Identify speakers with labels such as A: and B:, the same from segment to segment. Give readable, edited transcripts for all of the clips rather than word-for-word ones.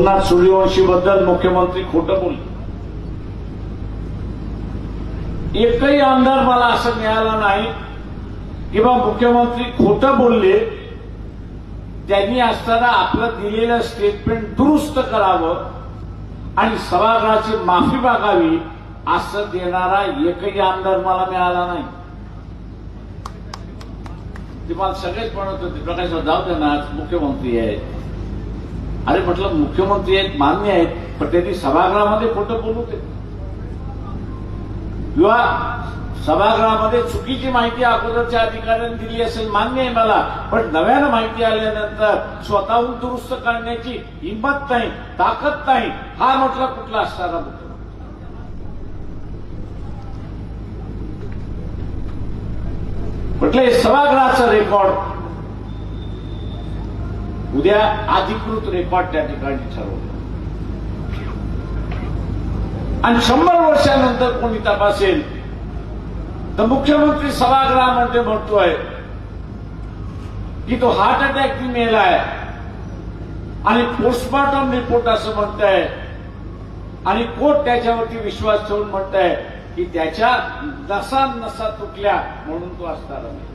A: सोमनाथ सूर्यवंशी बद्दल मुख्यमंत्री खोटं बोलले. एकही आमदार मला असं मिळाला नाही किंवा मुख्यमंत्री खोटं बोलले. त्यांनी असताना आपलं दिलेलं स्टेटमेंट दुरुस्त करावं आणि सभागृहाची माफी मागावी असं देणारा एकही आमदार मला मिळाला नाही. ते मला सगळेच म्हणत होते प्रकाश जाऊ दे ना, मुख्यमंत्री आहेत. अरे म्हटलं मुख्यमंत्री आहेत मान्य आहेत, पण त्यांनी सभागृहामध्ये खोटं बोलू दे किंवा सभागृहामध्ये चुकीची माहिती अगोदरच्या अधिकाऱ्यांनी दिली असेल मान्य आहे मला, पण नव्यानं माहिती आल्यानंतर स्वतःहून दुरुस्त करण्याची हिंमत नाही, ताकद नाही. हा म्हटलं कुठला असणारा मुख्यमंत्री. म्हटलं हे सभागृहाचं रेकॉर्ड उद्या अधिकृत रेकॉर्ड त्या ठिकाणी ठरवलं आणि 100 वर्षानंतर कोणी तपासेल तर मुख्यमंत्री सभागृहामध्ये म्हणतोय की तो हार्ट अटॅकनी मेलाय आणि पोस्टमॉर्टम रिपोर्ट असं म्हणताय आणि कोर्ट त्याच्यावरती विश्वास ठेवून म्हणताय की त्याच्या नसा तुटल्या म्हणून तो असणार नाही.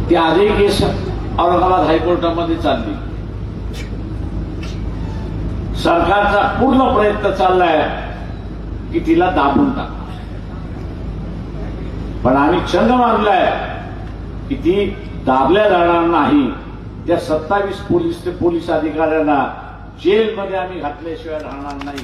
A: ती आजही केस औरंगाबाद हायकोर्टामध्ये चालली. सरकारचा पूर्ण प्रयत्न चाललाय की तिला दाबून टाका, पण आम्ही क्षण मानलाय की ती दाबल्या जाणार नाही. त्या 27 पोलीस अधिकाऱ्यांना जेलमध्ये आम्ही घातल्याशिवाय राहणार नाही.